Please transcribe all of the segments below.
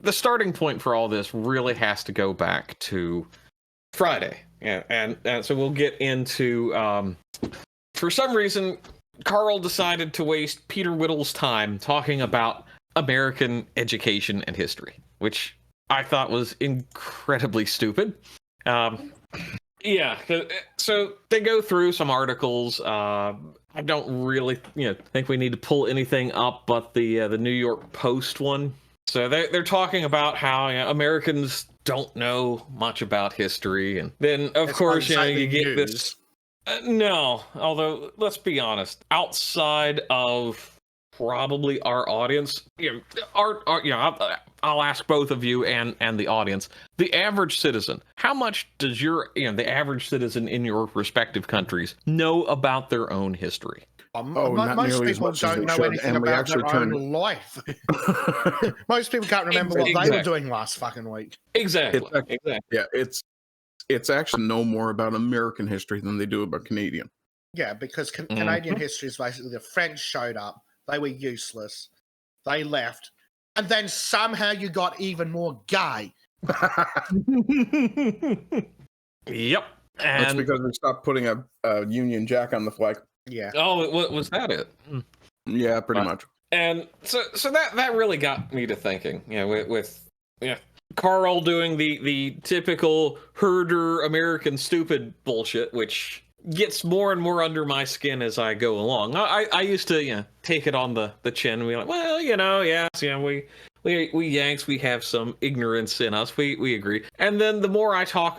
the starting point for all this really has to go back to Friday. Yeah, and so we'll get into, for some reason, Carl decided to waste Peter Whittle's time talking about American education and history, which I thought was incredibly stupid. Yeah, so they go through some articles. I don't really, think we need to pull anything up but the New York Post one. So they're talking about how Americans don't know much about history, and then of course you get this. No, although let's be honest, outside of probably our audience, I'll ask both of you and the audience, the average citizen, how much does the average citizen in your respective countries know about their own history? Most people don't know anything about their own life. Most people can't remember what they were doing last fucking week. Exactly. Yeah, it's actually no more about American history than they do about Canadian. Yeah, because Canadian history is basically the French showed up, they were useless, they left, and then somehow you got even more gay. Yep. And that's because they stopped putting a Union Jack on the flag. Yeah. Oh, was that it? Yeah, pretty much. And so that really got me to thinking, with Carl doing the typical herder American stupid bullshit, which gets more and more under my skin as I go along. I used to take it on the chin and be like, well, we Yanks, we have some ignorance in us. We agree. And then the more I talk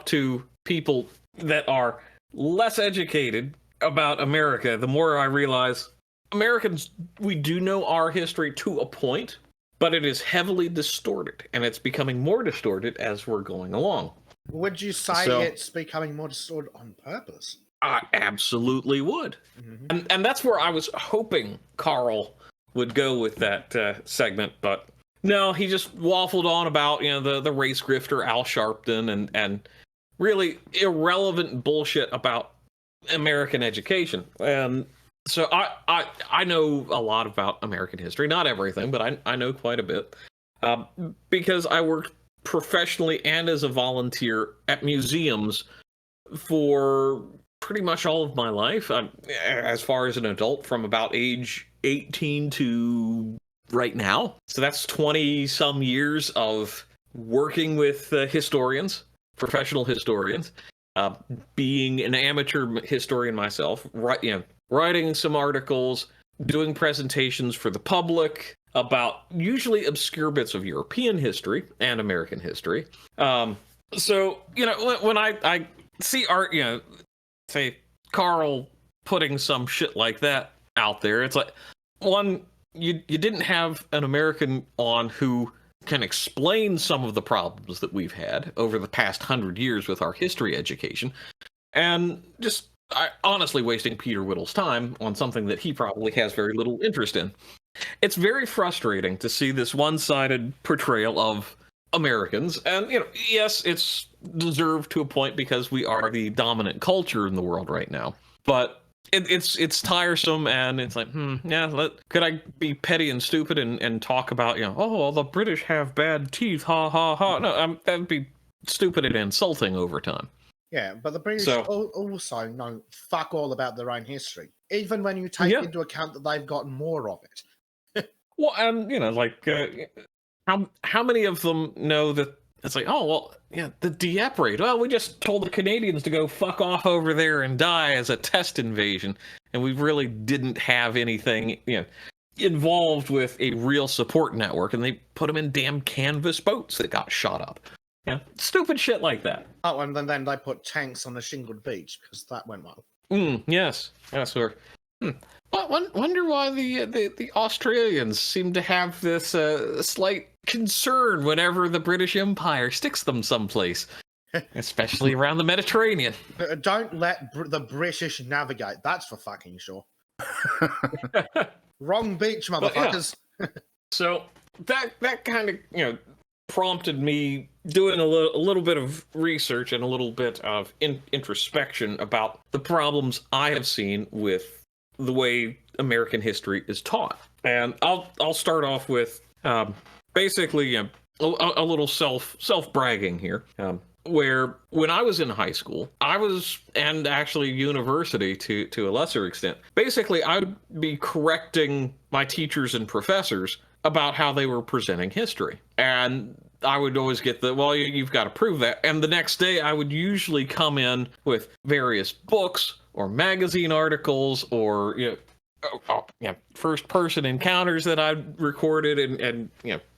to people that are less educated about America, the more I realize Americans, we do know our history to a point, but it is heavily distorted, and it's becoming more distorted as we're going along. Would you say it's becoming more distorted on purpose? I absolutely would. Mm-hmm. And that's where I was hoping Carl would go with that segment, but no, he just waffled on about the race grifter Al Sharpton and really irrelevant bullshit about American education. And so I know a lot about American history, not everything, but I know quite a bit, because I worked professionally and as a volunteer at museums for pretty much all of my life, as far as an adult, from about age 18 to right now. So that's 20 some years of working with historians, professional historians, being an amateur historian myself, writing some articles, doing presentations for the public about usually obscure bits of European history and American history. So, when I see art, say Carl putting some shit like that out there, it's like, one, you didn't have an American on who can explain some of the problems that we've had over the past 100 years with our history education, and just honestly wasting Peter Whittle's time on something that he probably has very little interest in. It's very frustrating to see this one-sided portrayal of Americans, and yes, it's deserved to a point because we are the dominant culture in the world right now, but it's tiresome, and it's like, could I be petty and stupid and talk about, well, the British have bad teeth, ha ha ha. No, that'd be stupid and insulting over time. Yeah, but the British also know fuck all about their own history, even when you take into account that they've got more of it. Well, and how many of them know that it's like, oh, well, the Dieppe raid. Well, we just told the Canadians to go fuck off over there and die as a test invasion, and we really didn't have anything, involved with a real support network, and they put them in damn canvas boats that got shot up. Stupid shit like that. Oh, and then they put tanks on a shingled beach because that went well. Yes, or wonder why the Australians seem to have this slight concern whenever the British Empire sticks them someplace, especially around the Mediterranean. Don't let the British navigate. That's for fucking sure. Wrong beach, motherfuckers. So that kind of prompted me doing a little bit of research and a little bit of introspection about the problems I have seen with the way American history is taught. And I'll start off with basically, a little self bragging here. Where when I was in high school, and actually university to a lesser extent, basically I would be correcting my teachers and professors about how they were presenting history. And I would always get well, you've got to prove that. And the next day I would usually come in with various books or magazine articles or, first person encounters that I'd recorded and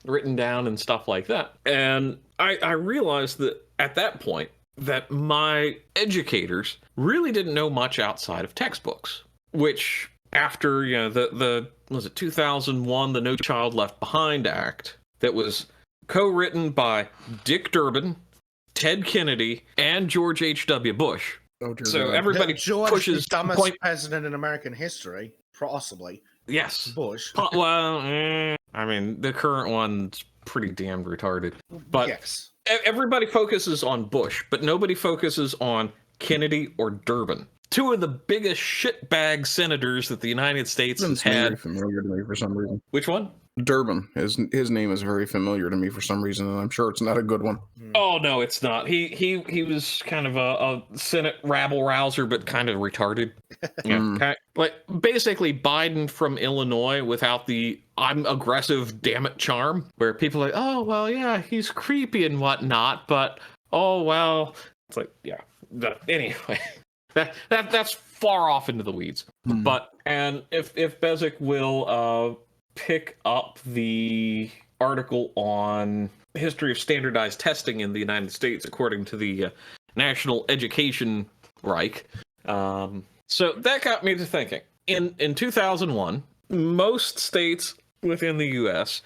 written down and stuff like that. And I realized that at that point that my educators really didn't know much outside of textbooks, which after the was it 2001, the No Child Left Behind Act, that was co-written by Dick Durbin, Ted Kennedy, and George H.W. Bush. Oh, dear So God. everybody George, pushes the dumbest point. president in American history, possibly. Yes. Bush. Well, I mean, the current one's pretty damn retarded. But yes. Everybody focuses on Bush, but nobody focuses on Kennedy or Durbin. Two of the biggest shitbag senators that the United States has It's very had. familiar to me for some reason. Which one? Durbin. His name is very familiar to me for some reason, and I'm sure it's not a good one. Oh no, it's not. He was kind of a Senate rabble rouser, but kind of retarded. Like basically Biden from Illinois without the "I'm aggressive, damn it" charm, where people are like, oh well, yeah, he's creepy and whatnot, but oh well, it's like anyway. That's far off into the weeds. But and if Bezic will pick up the article on history of standardized testing in the United States according to the National Education Reich. So that got me to thinking. In 2001, most states within the U.S.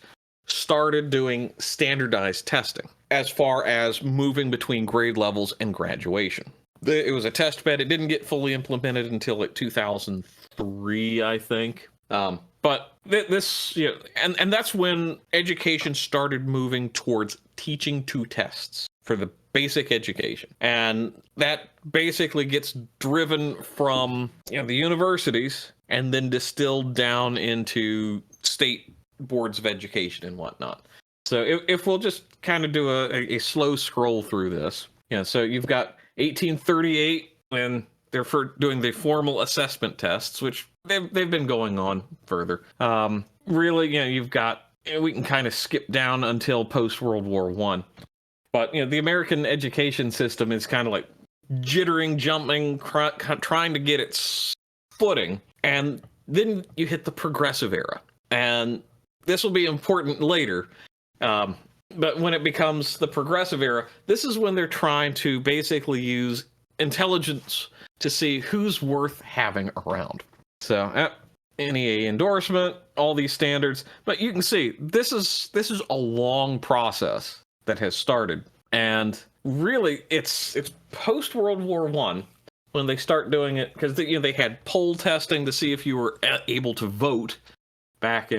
started doing standardized testing as far as moving between grade levels and graduation. It was a test bed. It didn't get fully implemented until like 2003, I think. But this, and that's when education started moving towards teaching to tests for the basic education. And that basically gets driven from the universities and then distilled down into state boards of education and whatnot. So if we'll just kind of do a slow scroll through this, so you've got 1838 when they're doing the formal assessment tests, which they've been going on further. Really, you've got, we can kind of skip down until post World War I. But the American education system is kind of like jittering, jumping, trying to get its footing, and then you hit the progressive era, and this will be important later. But when it becomes the progressive era, this is when they're trying to basically use intelligence to see who's worth having around. So NEA endorsement, all these standards, but you can see this is a long process that has started, and really it's post World War I when they start doing it, because they had poll testing to see if you were able to vote back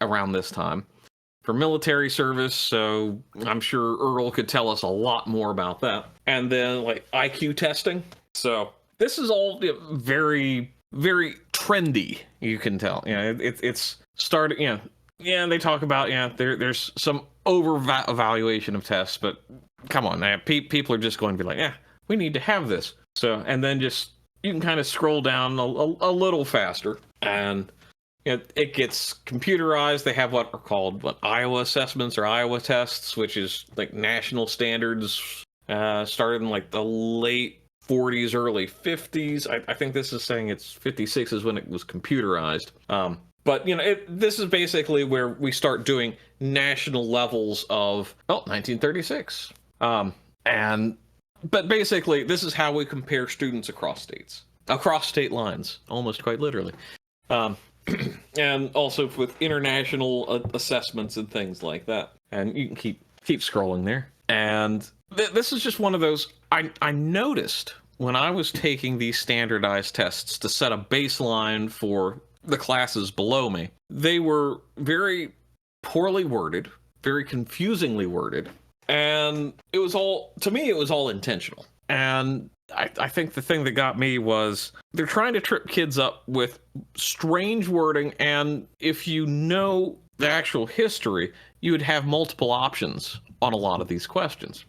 around this time for military service. So I'm sure Earl could tell us a lot more about that. And then like IQ testing. So this is all very, very trendy. You can tell. It's started. They talk about there's some over evaluation of tests, but come on, man, people are just going to be like, we need to have this. So and then just you can kind of scroll down a little faster, and it gets computerized. They have what are called Iowa assessments or Iowa tests, which is like national standards. Started in like the late 40s, early 50s. I think this is saying it's 56 is when it was computerized. But this is basically where we start doing national levels of 1936. But basically, this is how we compare students across states, across state lines, almost quite literally. And also with international assessments and things like that. And you can keep scrolling there. And this is just one of those, I noticed when I was taking these standardized tests to set a baseline for the classes below me, they were very poorly worded, very confusingly worded. And it was all intentional. And I think the thing that got me was they're trying to trip kids up with strange wording, and if you know the actual history, you would have multiple options on a lot of these questions.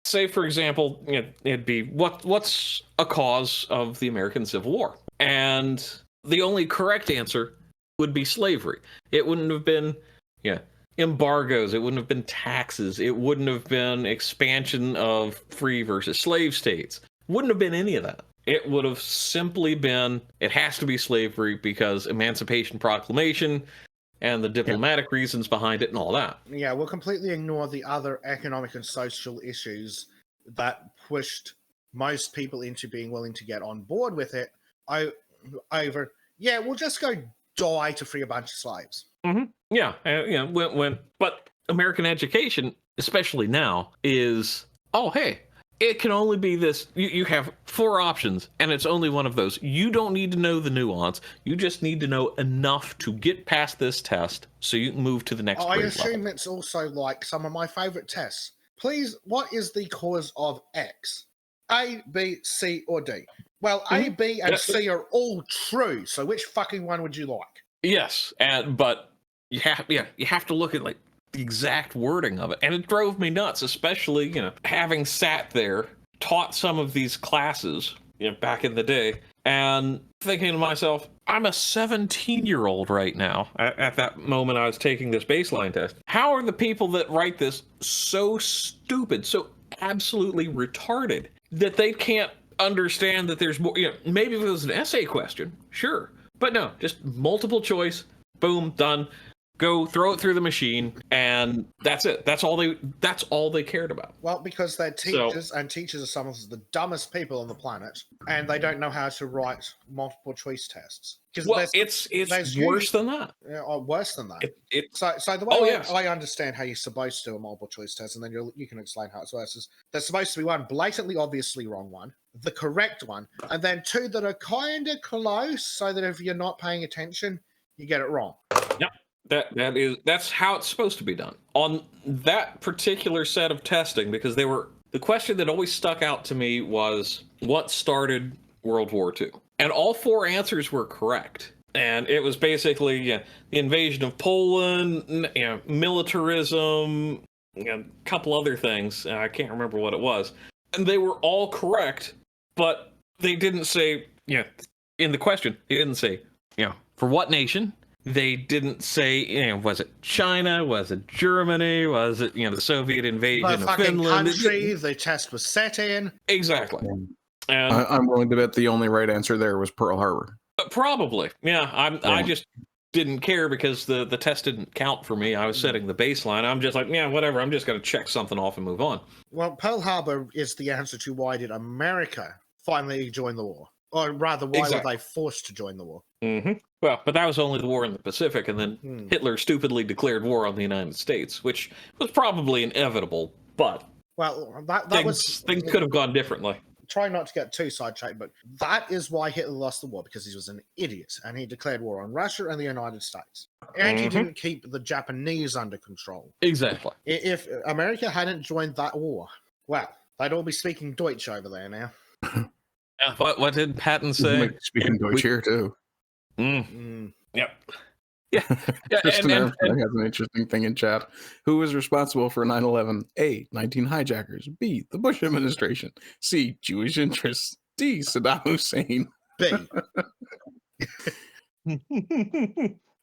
Say for example, it'd be what's a cause of the American Civil War, and the only correct answer would be slavery. It wouldn't have been embargoes. It wouldn't have been taxes. It wouldn't have been expansion of free versus slave states. Wouldn't have been any of that. It would have simply been, it has to be slavery because Emancipation Proclamation and the diplomatic reasons behind it and all that. Yeah, we'll completely ignore the other economic and social issues that pushed most people into being willing to get on board with it over, we'll just go die to free a bunch of slaves. Mm-hmm. But American education, especially now, is, it can only be this. You have 4 options, and it's only one of those. You don't need to know the nuance. You just need to know enough to get past this test so you can move to the next grade level. I assume it's also like some of my favorite tests. Please, what is the cause of X? A, B, C, or D? Well, A, B, and C are all true, so which fucking one would you like? Yes, but you have to look at like the exact wording of it, and it drove me nuts, especially having sat there, taught some of these classes back in the day, and thinking to myself, I'm a 17-year-old right now. At that moment I was taking this baseline test. How are the people that write this so stupid, so absolutely retarded, that they can't understand that there's more? Maybe if it was an essay question, sure, but no, just multiple choice, boom, done. Go throw it through the machine, and that's it. That's all they cared about. Well, because they're teachers, and teachers are some of the dumbest people on the planet, and they don't know how to write multiple choice tests. Well, it's worse than that. Worse than that. So the way I understand how you're supposed to do a multiple choice test, and then you can explain how it's worse, is there's supposed to be one blatantly obviously wrong one, the correct one, and then 2 that are kind of close, so that if you're not paying attention, you get it wrong. Yep. That's how it's supposed to be done on that particular set of testing, because the question that always stuck out to me was what started World War II, and all 4 answers were correct, and it was basically the invasion of Poland, militarism, a couple other things, and I can't remember what it was, and they were all correct, but they didn't say in the question they didn't say for what nation. They didn't say, was it China? Was it Germany? Was it, the Soviet invasion of Finland? Country the test was set in. Exactly. And I'm willing to bet the only right answer there was Pearl Harbor. Probably. I just didn't care because the test didn't count for me. I was setting the baseline. I'm just like, whatever. I'm just going to check something off and move on. Well, Pearl Harbor is the answer to why did America finally join the war? Or rather, why were they forced to join the war? Mm-hmm. Well, but that was only the war in the Pacific, and then Hitler stupidly declared war on the United States, which was probably inevitable, but things could have gone differently. Try not to get too sidetracked, but that is why Hitler lost the war, because he was an idiot, and he declared war on Russia and the United States. And he didn't keep the Japanese under control. Exactly. If America hadn't joined that war, well, they'd all be speaking Deutsch over there now. What did Patton say? Speaking Deutsch here too. Yep. Tristan Armstrong has an interesting thing in chat. Who was responsible for 9/11? A. 19 hijackers. B. The Bush administration. C. Jewish interests. D. Saddam Hussein. B.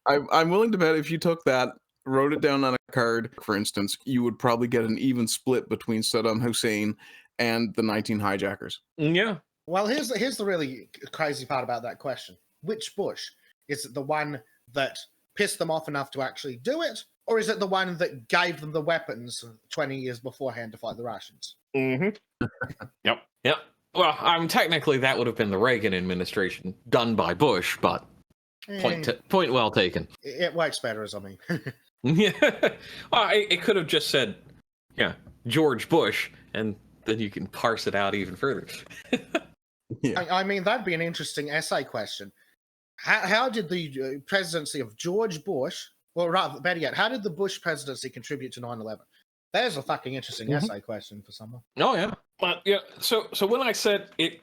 I'm willing to bet if you took that, wrote it down on a card, for instance, you would probably get an even split between Saddam Hussein and the 19 hijackers. Yeah. Well, here's the really crazy part about that question. Which Bush? Is it the one that pissed them off enough to actually do it? Or is it the one that gave them the weapons 20 years beforehand to fight the Russians? Mm-hmm. Yep. Well, technically that would have been the Reagan administration done by Bush, but point well taken. It works better, as I mean. Yeah. Well, it could have just said, George Bush, and then you can parse it out even further. Yeah. I mean, that'd be an interesting essay question. How did the presidency of George Bush, or rather, better yet, how did the Bush presidency contribute to 9/11? There's a fucking interesting essay question for someone. Oh, yeah. But, so when I said it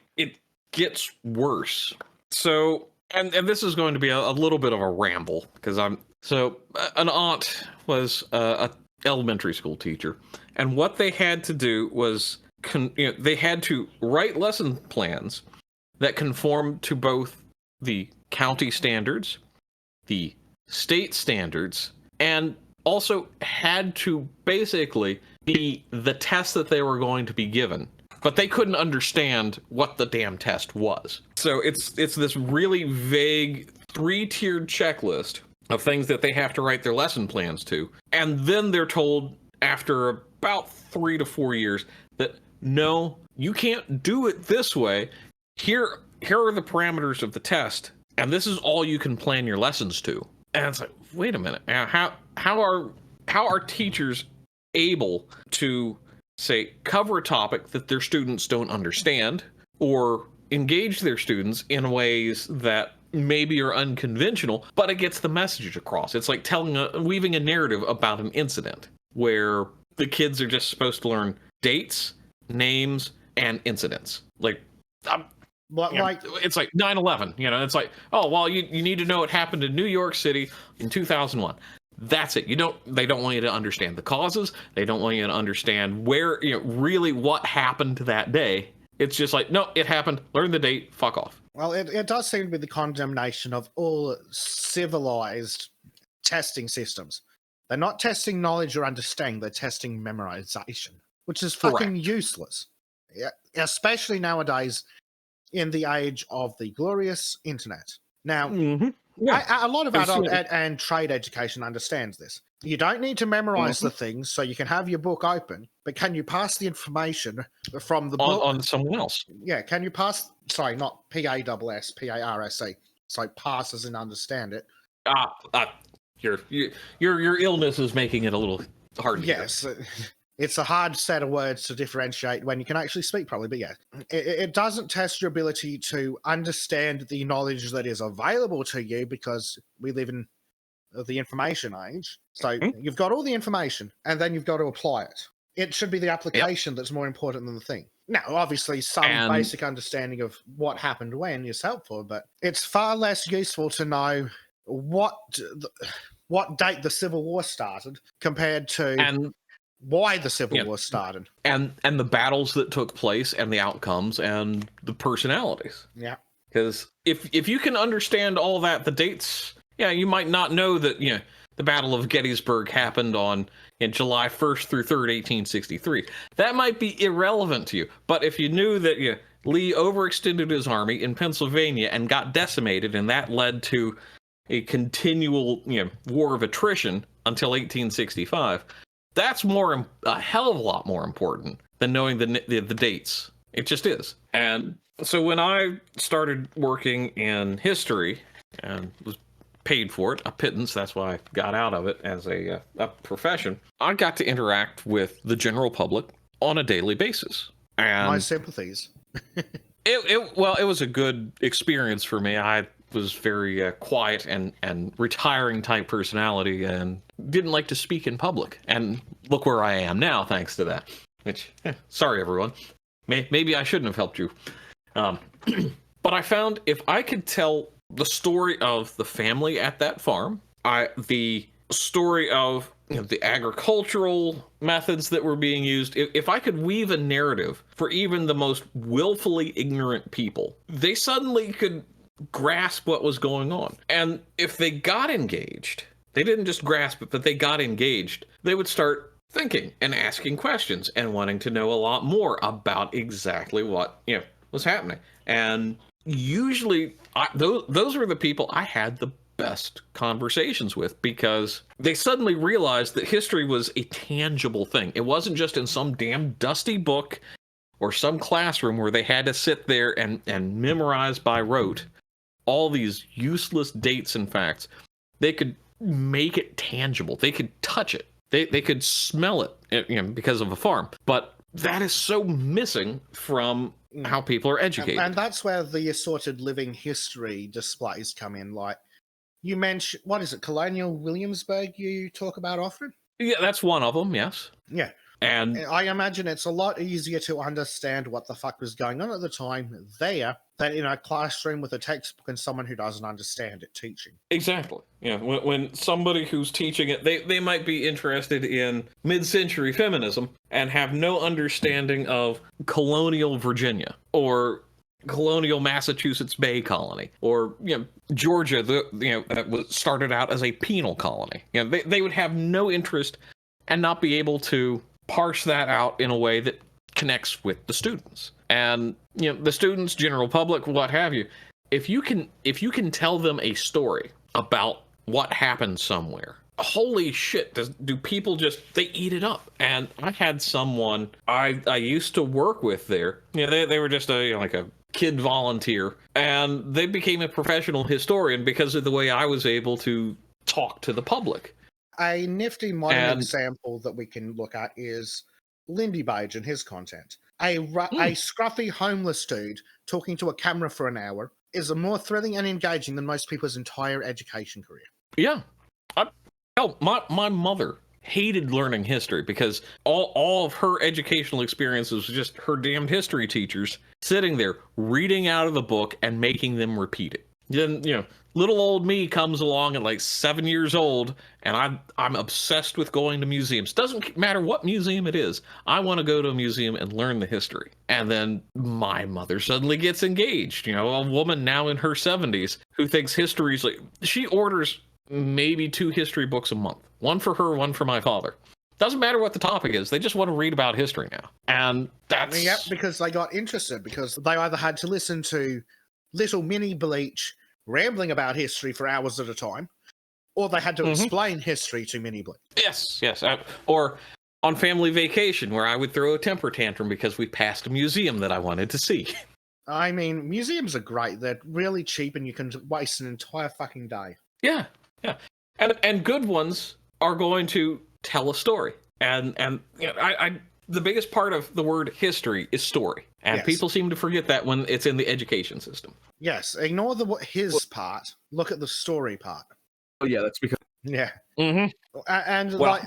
gets worse, so, and this is going to be a little bit of a ramble, because I'm So an aunt was a elementary school teacher, and what they had to do was they had to write lesson plans that conformed to both the county standards, the state standards, and also had to basically be the test that they were going to be given. But they couldn't understand what the damn test was. So it's this really vague 3-tiered checklist of things that they have to write their lesson plans to. And then they're told after about 3 to 4 years that, no, you can't do it this way. Here are the parameters of the test, and this is all you can plan your lessons to. And it's like, wait a minute, how are teachers able to, say, cover a topic that their students don't understand, or engage their students in ways that maybe are unconventional, but it gets the message across? It's like weaving a narrative about an incident where the kids are just supposed to learn dates, names, and incidents. Like, it's like 9/11, it's like, oh, well, you need to know what happened in New York City in 2001. That's it. They don't want you to understand the causes. They don't want you to understand where, really what happened that day. It's just like, no, it happened. Learn the date. Fuck off. Well, it does seem to be the condemnation of all civilized testing systems. They're not testing knowledge or understanding. They're testing memorization, which is fucking useless. Yeah, especially nowadays in the age of the glorious internet. Now, a lot of adult and trade education understands this. You don't need to memorize the things, so you can have your book open, but can you pass the information from the book on someone else? Yeah, can you pass? Sorry, not PASS, PARSE. So pass as in understand it. Your illness is making it a little hard to hear. Yes. It's a hard set of words to differentiate when you can actually speak properly, but yeah, it doesn't test your ability to understand the knowledge that is available to you, because we live in the information age. So you've got all the information, and then you've got to apply it. It should be the application that's more important than the thing. Now, obviously, some basic understanding of what happened when is helpful, but it's far less useful to know what date the Civil War started compared to why the Civil War started, and the battles that took place, and the outcomes, and the personalities. Yeah, because if you can understand all that, the dates, you might not know that the Battle of Gettysburg happened in July 1st through 3rd, 1863. That might be irrelevant to you, but if you knew that Lee overextended his army in Pennsylvania and got decimated, and that led to a continual war of attrition until 1865. That's a hell of a lot more important than knowing the dates. It just is. And so when I started working in history and was paid for it, a pittance, that's why I got out of it as a profession, I got to interact with the general public on a daily basis. And my sympathies. it was a good experience for me. I was very quiet and retiring type personality, and didn't like to speak in public. And look where I am now, thanks to that. Which, sorry everyone, maybe I shouldn't have helped you. But I found if I could tell the story of the family at that farm, the story of the agricultural methods that were being used, if I could weave a narrative for even the most willfully ignorant people, they suddenly could grasp what was going on. And if they got engaged, they didn't just grasp it, but they got engaged, they would start thinking and asking questions and wanting to know a lot more about exactly what was happening. And usually those were the people I had the best conversations with, because they suddenly realized that history was a tangible thing. It wasn't just in some damn dusty book or some classroom where they had to sit there and memorize by rote all these useless dates and facts. They could make it tangible. They could touch it. They could smell it, because of a farm. But that is so missing from how people are educated. And that's where the assorted living history displays come in. Like you mentioned, what is it, Colonial Williamsburg you talk about often? Yeah, that's one of them, yes. Yeah. And I imagine it's a lot easier to understand what the fuck was going on at the time there than in a classroom with a textbook and someone who doesn't understand it teaching. Exactly. Yeah, when somebody who's teaching it, they might be interested in mid-century feminism and have no understanding of colonial Virginia or colonial Massachusetts Bay Colony, or Georgia, that was started out as a penal colony. They would have no interest and not be able to parse that out in a way that connects with the students. And the students, general public, what have you, if you can tell them a story about what happened somewhere, holy shit, do people they eat it up. And I had someone I used to work with there. They were just like a kid volunteer, and they became a professional historian because of the way I was able to talk to the public. A nifty modern example that we can look at is Lindy Page and his content. A scruffy homeless dude talking to a camera for an hour is more thrilling and engaging than most people's entire education career. Yeah. Hell, my mother hated learning history because all of her educational experiences was just her damned history teachers sitting there reading out of the book and making them repeat it. Then, little old me comes along at like 7 years old, and I'm obsessed with going to museums. Doesn't matter what museum it is. I want to go to a museum and learn the history. And then my mother suddenly gets engaged. A woman now in her 70s who thinks history's she orders maybe 2 history books a month. One for her, one for my father. Doesn't matter what the topic is. They just want to read about history now. And that's... Yep, because they got interested, because they either had to listen to little mini Bleach rambling about history for hours at a time, or they had to explain history to mini Bleach. Yes. Or on family vacation, where I would throw a temper tantrum because we passed a museum that I wanted to see. I mean, museums are great. They're really cheap, and you can waste an entire fucking day. Yeah. And good ones are going to tell a story. And the biggest part of the word history is story. And people seem to forget that when it's in the education system. Yes, ignore his part. Look at the story part. Oh yeah, that's because... Yeah. Mm-hmm. And like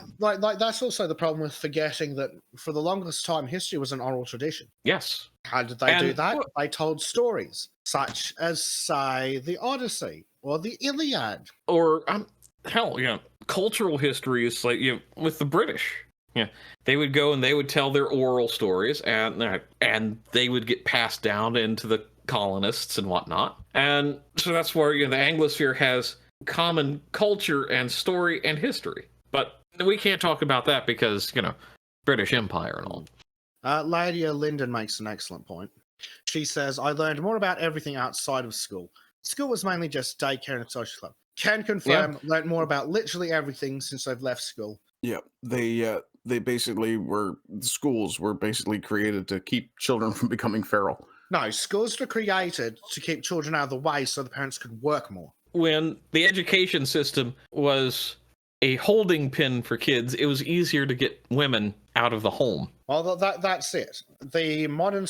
that's also the problem with forgetting that for the longest time, history was an oral tradition. Yes. How did they do that? They told stories, such as, say, the Odyssey or the Iliad. Or, cultural history is like, with the British. Yeah, they would go and they would tell their oral stories, and they would get passed down into the colonists and whatnot. And so that's where the Anglosphere has common culture and story and history. But we can't talk about that because British Empire and all. Lydia Linden makes an excellent point. She says, "I learned more about everything outside of school. School was mainly just daycare and a social club. Can confirm, learned more about literally everything since I've left school." Yeah, they basically schools were basically created to keep children from becoming feral. No, schools were created to keep children out of the way so the parents could work more. When the education system was a holding pin for kids, it was easier to get women out of the home. Well, that's it. The modern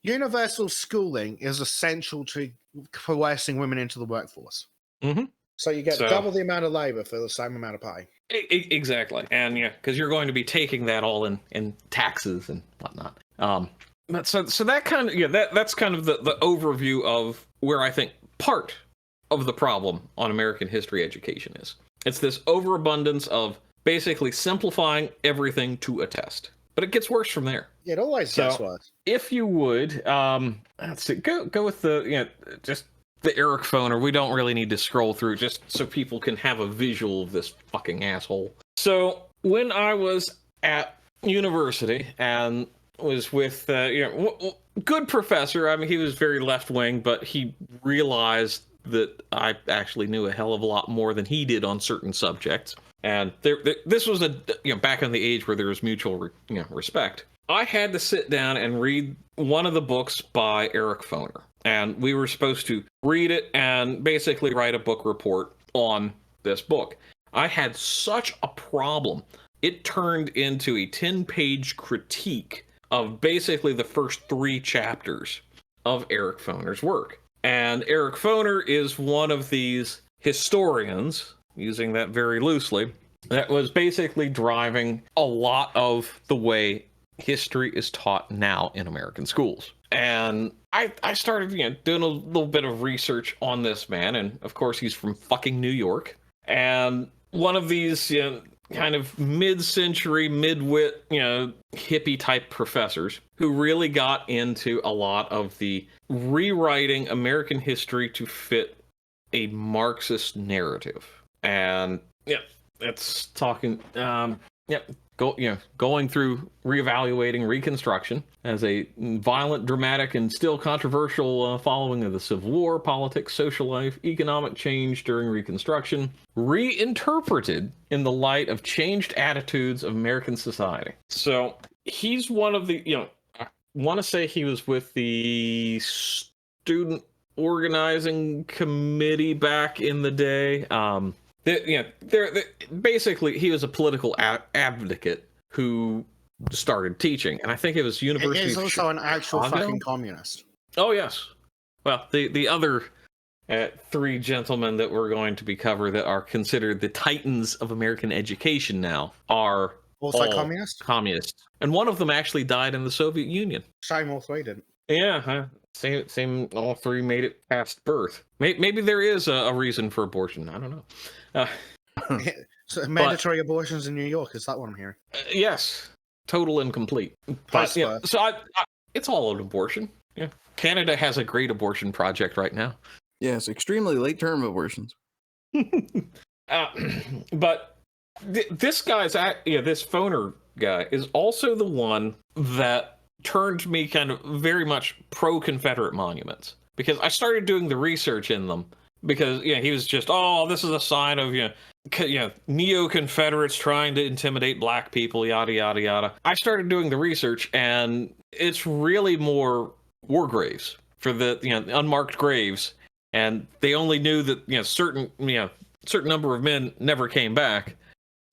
universal schooling is essential to coercing women into the workforce. Mm-hmm. So you get double the amount of labor for the same amount of pay. Exactly. And because you're going to be taking that all in taxes and whatnot. So that kind of, that's kind of the overview of where I think part of the problem on American history education is. It's this overabundance of basically simplifying everything to a test. But it gets worse from there. It always gets worse. If you would, let's see, go with just the Eric Foner. We don't really need to scroll through just so people can have a visual of this fucking asshole. So when I was at university and was with good professor, I mean, he was very left wing, but he realized that I actually knew a hell of a lot more than he did on certain subjects. And this was back in the age where there was mutual respect. I had to sit down and read one of the books by Eric Foner. And we were supposed to read it and basically write a book report on this book. I had such a problem. It turned into a 10-page critique of basically the first 3 chapters of Eric Foner's work. And Eric Foner is one of these historians, using that very loosely, that was basically driving a lot of the way history is taught now in American schools. And I started, doing a little bit of research on this man, and of course he's from fucking New York. And one of these kind of mid-century, mid-wit, hippie type professors who really got into a lot of the rewriting American history to fit a Marxist narrative. And it's talking going through reevaluating Reconstruction as a violent, dramatic, and still controversial following of the Civil War, politics, social life, economic change during Reconstruction, reinterpreted in the light of changed attitudes of American society. So he's one of the, I want to say he was with the student organizing committee back in the day. Basically, he was a political advocate who started teaching, and I think it was University. He is also an actual fucking communist. Oh yes. Well, the other three gentlemen that we're going to be covered that are considered the titans of American education now are also communists, and one of them actually died in the Soviet Union. Shame all three didn't. Yeah. Same. All three made it past birth. Maybe there is a reason for abortion. I don't know. So mandatory abortions in New York, is that what I'm hearing? Yes, total and complete. But so it's all an abortion. Yeah, Canada has a great abortion project right now. Yes, extremely late term abortions. But this guy's this phoner guy is also the one that turned me kind of very much pro-Confederate monuments, because I started doing the research in them, because he was just, this is a sign of neo-Confederates trying to intimidate black people, yada yada yada. I started doing the research, and it's really more war graves for the unmarked graves, and they only knew that certain number of men never came back,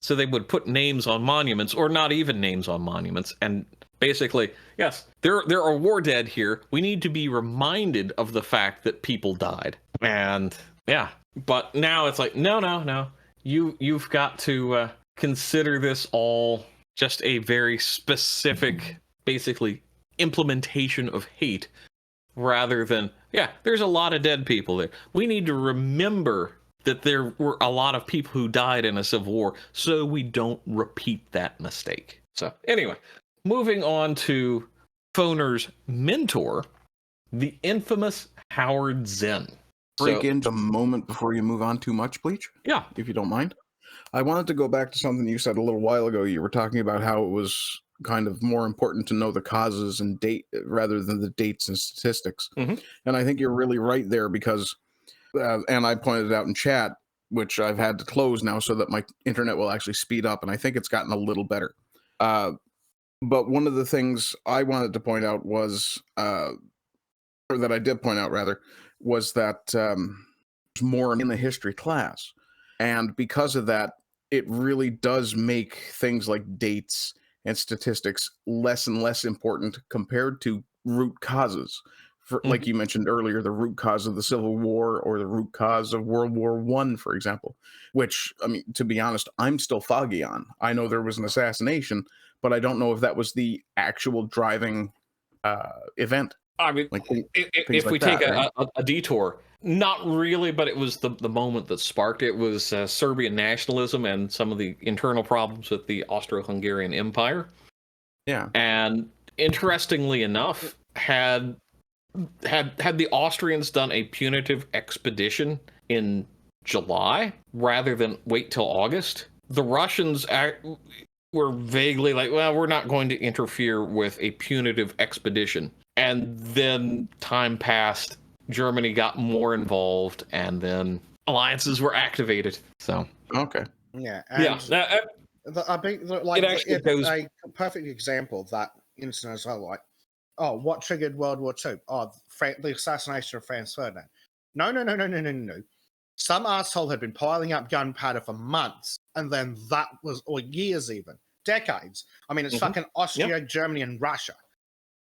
so they would put names on monuments, or not even names on monuments, and basically, yes, there are war dead here. We need to be reminded of the fact that people died. And but now it's like, no. You've got to consider this all just a very specific, basically, implementation of hate, rather than, there's a lot of dead people there. We need to remember that there were a lot of people who died in a civil war, so we don't repeat that mistake. So anyway, moving on to Phoner's mentor, the infamous Howard Zinn. Break into a moment before you move on too much, Bleach? Yeah. If you don't mind. I wanted to go back to something you said a little while ago. You were talking about how it was kind of more important to know the causes and date rather than the dates and statistics. Mm-hmm. And I think you're really right there, because, and I pointed it out in chat, which I've had to close now so that my internet will actually speed up, and I think it's gotten a little better. But one of the things I wanted to point out was, or that I did point out rather, was that there's more in the history class. And because of that, it really does make things like dates and statistics less and less important compared to root causes. Like you mentioned earlier, the root cause of the Civil War or the root cause of World War I, for example, which, I mean, to be honest, I'm still foggy on. I know there was an assassination, but I don't know if that was the actual driving event. I mean, like, if we take a detour, not really, but it was the moment that sparked it was Serbian nationalism and some of the internal problems with the Austro-Hungarian Empire. Yeah. And interestingly enough, had the Austrians done a punitive expedition in July rather than wait till August, the Russians were vaguely like, well, we're not going to interfere with a punitive expedition. And then time passed, Germany got more involved, and then alliances were activated. So okay, yeah, a perfect example of that incident as well. Like, what triggered World War II? The assassination of Franz Ferdinand. No. Some asshole had been piling up gunpowder for months, and then that was, or years even, decades. I mean, it's fucking Austria, Germany, and Russia.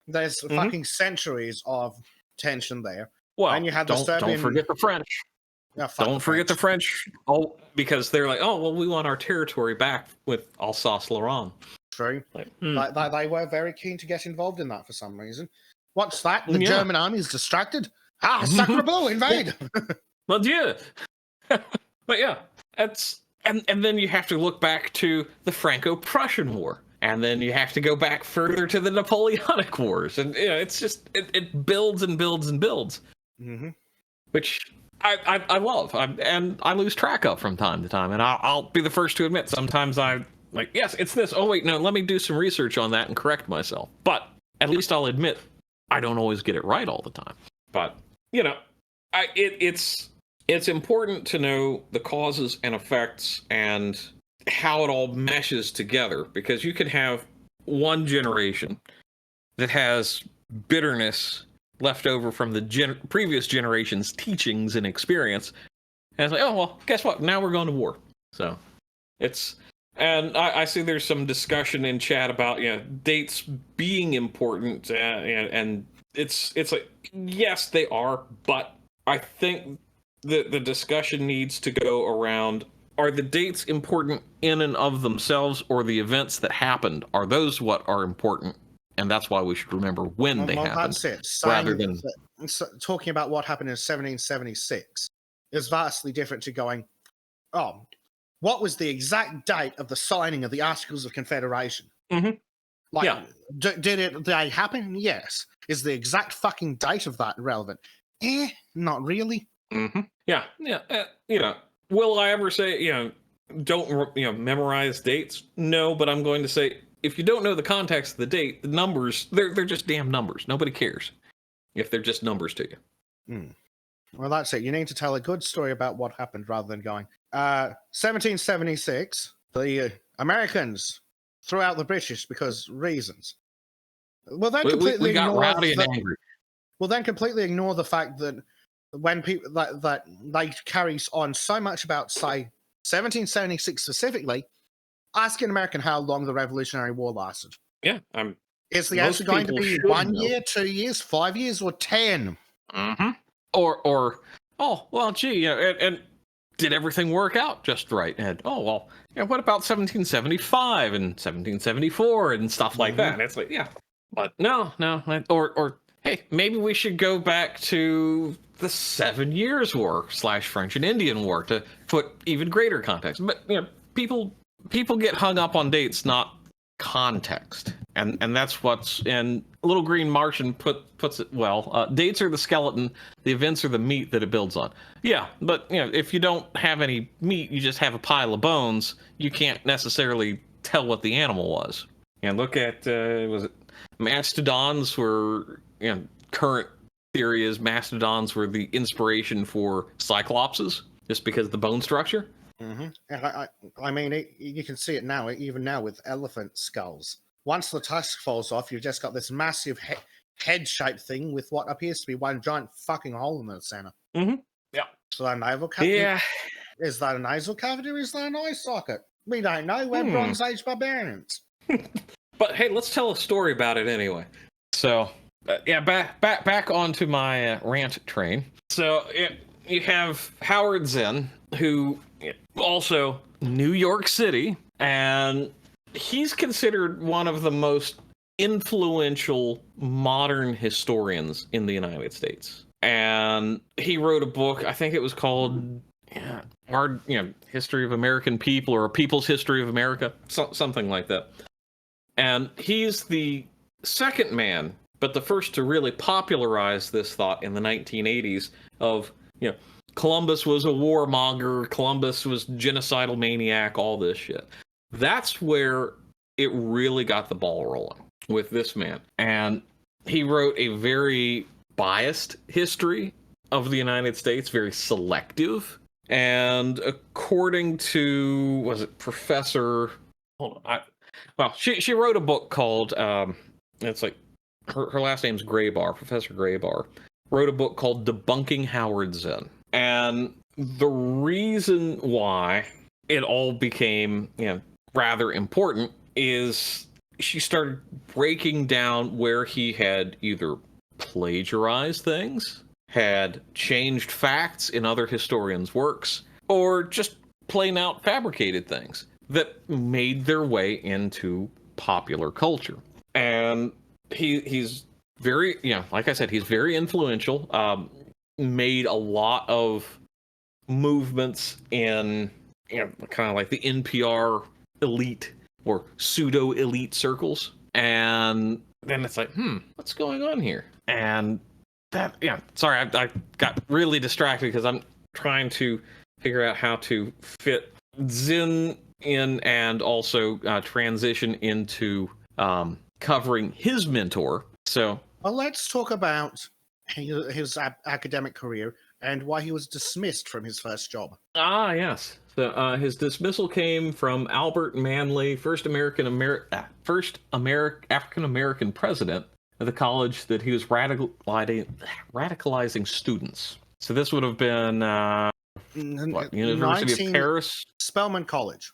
There's fucking centuries of tension there. Well, and you have don't forget the French. Don't forget the French. Oh, because they're like, oh, well, we want our territory back with Alsace-Lorraine. True. They were very keen to get involved in that for some reason. What's that? The German army is distracted? Sacre bleu, invade! Well, yeah. But yeah, that's... And then you have to look back to the Franco-Prussian War. And then you have to go back further to the Napoleonic Wars. And, it's just... It builds and builds and builds. Mm-hmm. Which... I love, and I lose track of from time to time, and I'll be the first to admit sometimes I'm like, yes, it's this. Oh wait, no, let me do some research on that and correct myself. But at least I'll admit I don't always get it right all the time. But it's important to know the causes and effects and how it all meshes together, because you can have one generation that has bitterness left over from the previous generation's teachings and experience, and it's like, oh well, guess what? Now we're going to war. So and I see there's some discussion in chat about dates being important, and it's like, yes, they are, but I think the discussion needs to go around: are the dates important in and of themselves, or the events that happened? Are those what are important? And that's why we should remember when they happened. That's it. Rather than talking about what happened in 1776 is vastly different to going, oh, what was the exact date of the signing of the Articles of Confederation? Mm-hmm. Did they happen? Yes. Is the exact fucking date of that relevant? Not really. Mm-hmm. Yeah. Will I ever say, don't memorize dates? No, but I'm going to say, if you don't know the context of the date, the numbers, they're just damn numbers. Nobody cares if they're just numbers to you. Well, that's it. You need to tell a good story about what happened rather than going, 1776, the Americans threw out the British because reasons. Well, then completely we got rowdy and angry. Well, then completely ignore the fact that when people that they carry on so much about, say, 1776 specifically, ask an American how long the Revolutionary War lasted. Yeah. Is the answer going to be 1 year, 2 years, 5 years, or 10? Mm-hmm. Or oh, well, gee, and did everything work out just right? And oh, well, what about 1775 and 1774 and stuff like that? And it's like, yeah, but no. Or hey, maybe we should go back to the 7 Years' War / French and Indian War to put even greater context. But people get hung up on dates, not context, and that's what's. And Little Green Martian puts it well. Dates are the skeleton, the events are the meat that it builds on. Yeah, but if you don't have any meat, you just have a pile of bones. You can't necessarily tell what the animal was. And look at was it mastodons were current theory is mastodons were the inspiration for cyclopses just because of the bone structure. Mm-hmm. I mean, you can see it now, even now with elephant skulls. Once the tusk falls off, you've just got this massive head-shaped thing with what appears to be one giant fucking hole in the center. Mm-hmm. Yeah. So that navel cavity? Yeah. Is that a nasal cavity or is that an eye socket? We don't know. We're Bronze Age barbarians. But hey, let's tell a story about it anyway. So, back onto my rant train. So you have Howard Zinn, who also New York City, and he's considered one of the most influential modern historians in the United States. And he wrote a book, I think it was called History of American People, or A People's History of America, something like that. And he's the second man, but the first to really popularize this thought in the 1980s of, Columbus was a warmonger, Columbus was genocidal maniac, all this shit. That's where it really got the ball rolling with this man. And he wrote a very biased history of the United States, very selective. And according to, was it Professor... Hold on. She wrote a book called, it's like, her last name's Graybar, Professor Graybar, wrote a book called Debunking Howard Zinn. And the reason why it all became, rather important is she started breaking down where he had either plagiarized things had changed facts in other historians' works, or just plain out fabricated things that made their way into popular culture. And he's very, like I said, he's very influential, made a lot of movements in, kind of like the NPR elite or pseudo elite circles. And then it's like, what's going on here? And sorry, I got really distracted because I'm trying to figure out how to fit Zen in and also transition into covering his mentor. So, well, let's talk about his academic career and why he was dismissed from his first job. Ah, yes. So his dismissal came from Albert Manley, first African American president of the college that he was radicalizing students. So this would have been University of Paris? Spelman College.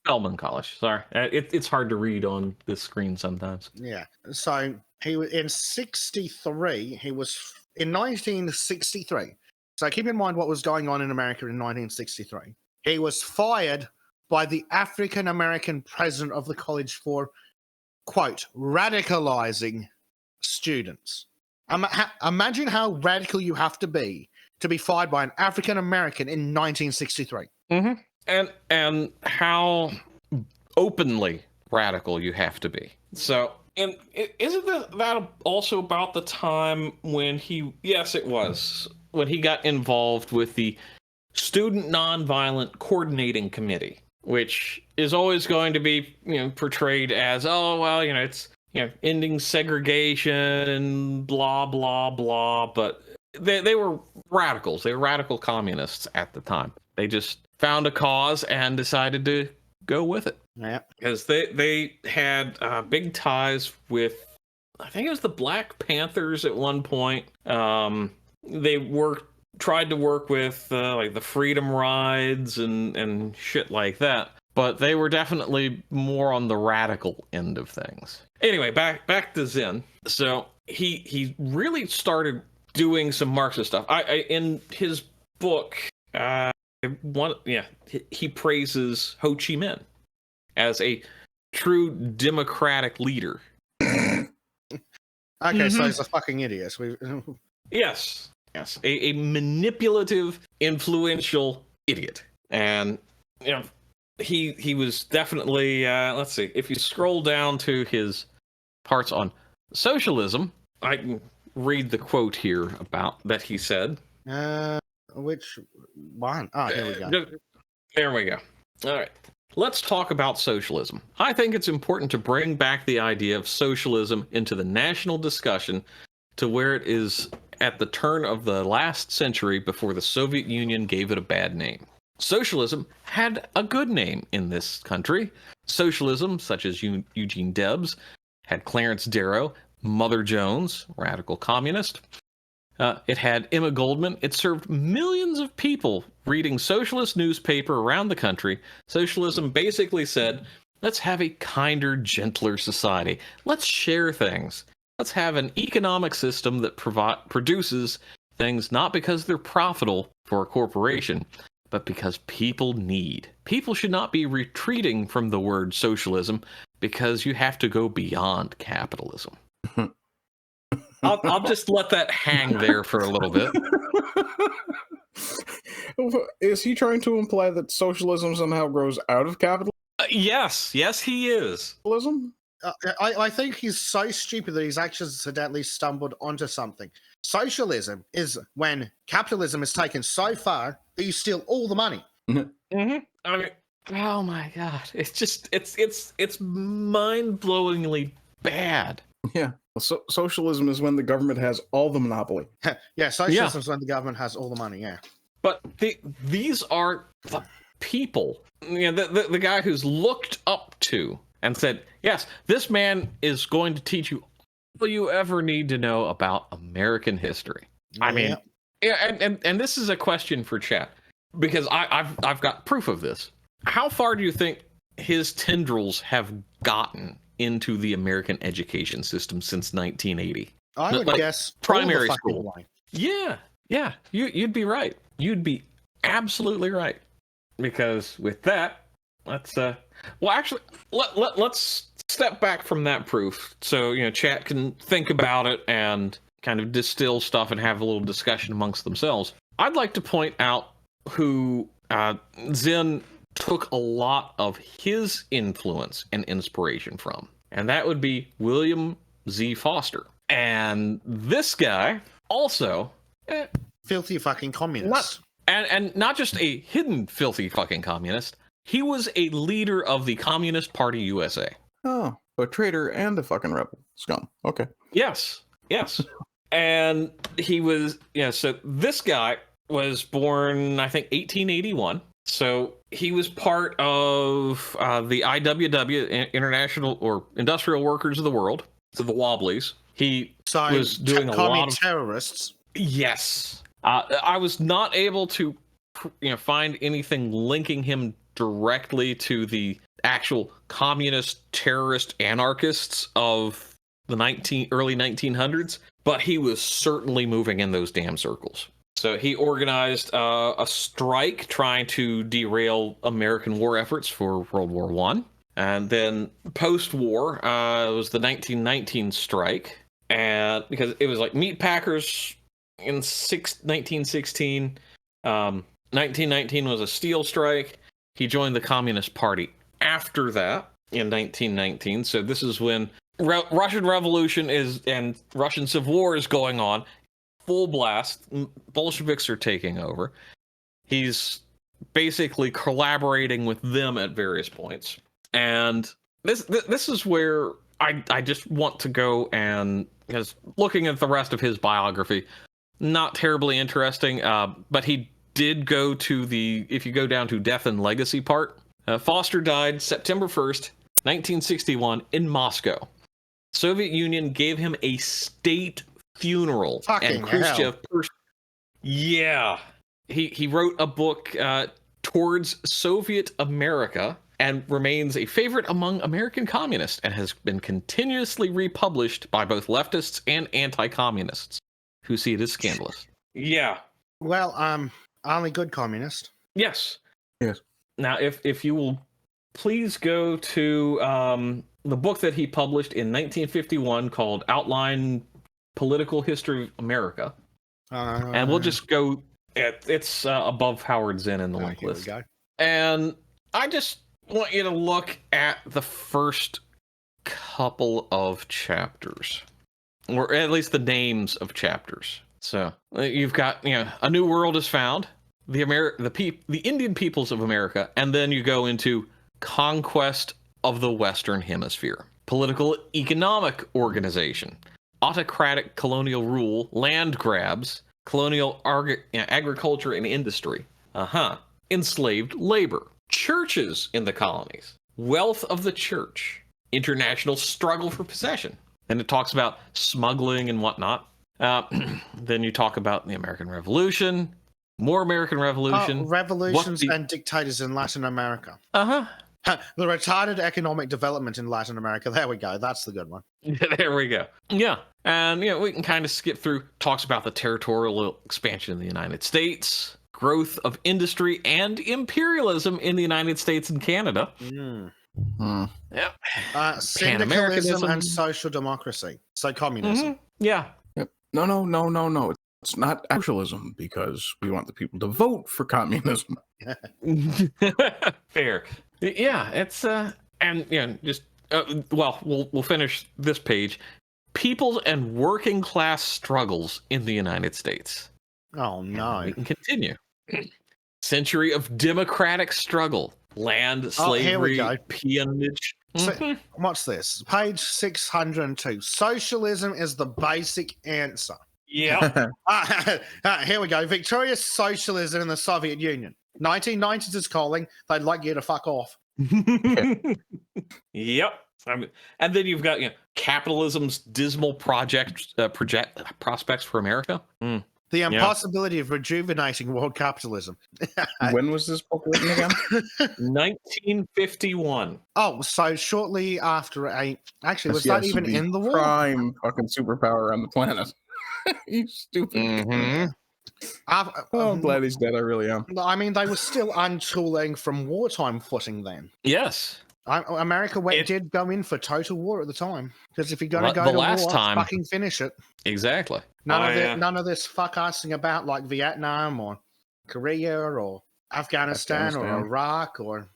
Spelman College. Sorry, it's hard to read on this screen sometimes. Yeah. So he was in 1963. He was in 1963. So keep in mind what was going on in America in 1963. He was fired by the African American president of the college for, quote, radicalizing students. Imagine how radical you have to be fired by an African American in 1963. Mm-hmm. And how openly radical you have to be. So, and isn't that also about the time when he? Yes, it was when he got involved with the Student Nonviolent Coordinating Committee, which is always going to be portrayed as, oh well, it's ending segregation and blah blah blah, but they were radicals. They were radical communists at the time. They just found a cause and decided to go with it. Yeah, because they had big ties with, I think it was the Black Panthers at one point. They tried to work with like the Freedom Rides and shit like that, but they were definitely more on the radical end of things. Anyway, back to Zen. So he really started doing some Marxist stuff. I in his book, he praises Ho Chi Minh as a true democratic leader. Okay, so he's a fucking idiot. Yes, a manipulative, influential idiot, and he was definitely. Let's see, if you scroll down to his parts on socialism, I can read the quote here about that he said. Which one? Oh, here we go. There we go. All right. Let's talk about socialism. I think it's important to bring back the idea of socialism into the national discussion to where it is at the turn of the last century before the Soviet Union gave it a bad name. Socialism had a good name in this country. Socialism, such as Eugene Debs, had Clarence Darrow, Mother Jones, radical communist. It had Emma Goldman. It served millions of people reading socialist newspaper around the country. Socialism basically said, let's have a kinder, gentler society. Let's share things. Let's have an economic system that produces things not because they're profitable for a corporation, but because people need. People should not be retreating from the word socialism because you have to go beyond capitalism. I'll just let that hang there for a little bit. Is he trying to imply that socialism somehow grows out of capitalism? Yes, he is. I think he's so stupid that he's accidentally stumbled onto something. Socialism is when capitalism is taken so far that you steal all the money. Mm-hmm. I mean, oh my god, it's just it's mind-blowingly bad. Yeah. So socialism is when the government has all the monopoly. Yeah, socialism is when the government has all the money. Yeah, but these are the people. The guy who's looked up to and said, "Yes, this man is going to teach you all you ever need to know about American history." Yeah. I mean, and this is a question for chat because I've got proof of this. How far do you think his tendrils have gotten into the American education system since 1980? I would guess primary school. Yeah, you'd be right. You'd be absolutely right. Because with that, let's actually let's step back from that proof, so chat can think about it and kind of distill stuff and have a little discussion amongst themselves. I'd like to point out who Zen took a lot of his influence and inspiration from, and that would be William Z. Foster. And this guy also filthy fucking communist. And not just a hidden filthy fucking communist. He was a leader of the Communist Party USA. Oh, a traitor and a fucking rebel. Scum. Okay. Yes. And he was, so this guy was born, I think, 1881. So he was part of the IWW, International or Industrial Workers of the World, so the Wobblies. He was doing a lot of terrorists. Yes. I was not able to, find anything linking him directly to the actual communist terrorist anarchists of the early 1900s, but he was certainly moving in those damn circles. So he organized a strike trying to derail American war efforts for World War I. And then post-war, it was the 1919 strike. And because it was like meat packers in 1916, 1919 was a steel strike. He joined the Communist Party after that in 1919. So this is when Russian Revolution and Russian Civil War is going on. Full blast. Bolsheviks are taking over. He's basically collaborating with them at various points. And this is where I just want to go, and because looking at the rest of his biography, not terribly interesting, but he did go to if you go down to death and legacy part, Foster died September 1st, 1961 in Moscow. Soviet Union gave him a state funeral. Fucking and Khrushchev he wrote a book towards Soviet America and remains a favorite among American communists and has been continuously republished by both leftists and anti-communists who see it as scandalous. Yeah. Well, only good communist. Yes. Yes. Now, if you will please go to the book that he published in 1951 called Outline Political History of America. And we'll just go, it's above Howard Zinn in the link list. Here we go. And I just want you to look at the first couple of chapters, or at least the names of chapters. So you've got, A New World is Found, the Indian Peoples of America, and then you go into Conquest of the Western Hemisphere, Political Economic Organization, Autocratic Colonial Rule, Land Grabs, Colonial Agriculture and Industry, Enslaved Labor, Churches in the Colonies, Wealth of the Church, International Struggle for Possession. And it talks about smuggling and whatnot. Then you talk about the American Revolution, more American Revolution. Revolutions and dictators in Latin America. The retarded economic development in Latin America. There we go. That's the good one. There we go. Yeah. And, we can kind of skip through. Talks about the territorial expansion in the United States, growth of industry and imperialism in the United States and Canada. Yep. Syndicalism and social democracy. So communism. Yeah. Yep. No. It's not actualism, because we want the people to vote for communism. Fair. Yeah, it's and just we'll finish this page. People's and working class struggles in the United States. Oh no. We can continue. Century of democratic struggle, land, slavery, peonage. So, what's this? Page 602. Socialism is the basic answer. Yeah. Here we go. Victorious socialism in the Soviet Union. 1990s is calling. They'd like you to fuck off. Yep. And then you've got capitalism's dismal prospects for America. The impossibility of rejuvenating world capitalism. When was this book written again? 1951. Oh, so shortly after actually, was that even in the war? Prime fucking superpower on the planet. You stupid. Mm-hmm. I'm glad he's dead. I really am. I mean, they were still untooling from wartime footing then. Yes. America did go in for total war at the time, because if you're going to go to war, fucking finish it. Exactly. None of this fuck-assing about like Vietnam or Korea or Afghanistan or Iraq or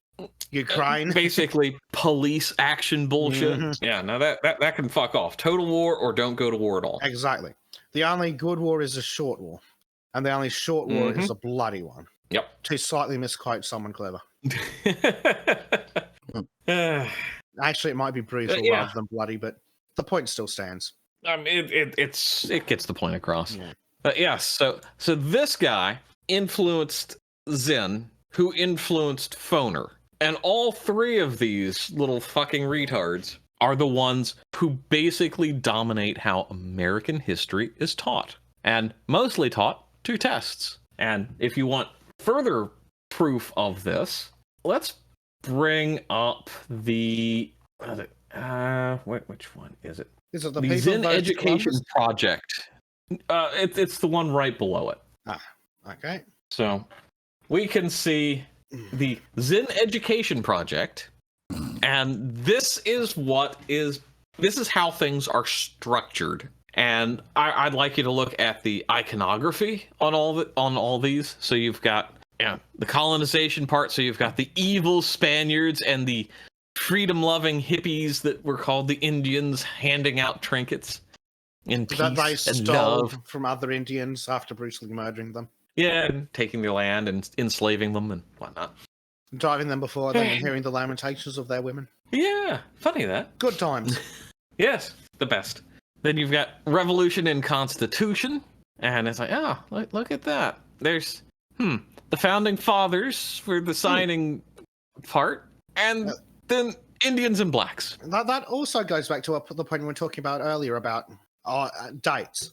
Ukraine. Basically, police action bullshit. Mm-hmm. Yeah, no, that can fuck off. Total war or don't go to war at all. Exactly. The only good war is a short war, and the only short war is a bloody one. Yep. To slightly misquote someone clever. Actually, it might be brutal rather than bloody, but the point still stands. It gets the point across. Yeah. But yes, so this guy influenced Zen, who influenced Foner, and all three of these little fucking retards are the ones who basically dominate how American history is taught, and mostly taught to tests. And if you want further proof of this, let's bring up the which one is it? Is it the Zen Education Project? It's the one right below it. Okay. So we can see the Zen Education Project, and this is how things are structured. And I'd like you to look at the iconography on all these. So you've got the colonization part. So you've got the evil Spaniards and the freedom-loving hippies that were called the Indians handing out trinkets in peace that they and stole love from other Indians after brutally murdering them. Yeah, and taking their land and enslaving them and whatnot. Driving them before them and hearing the lamentations of their women. Yeah, funny that. Good times. Yes, the best. Then you've got Revolution and Constitution, and it's like, look at that. There's, the Founding Fathers for the signing part, and then Indians and Blacks. That also goes back to the point we were talking about earlier about dates.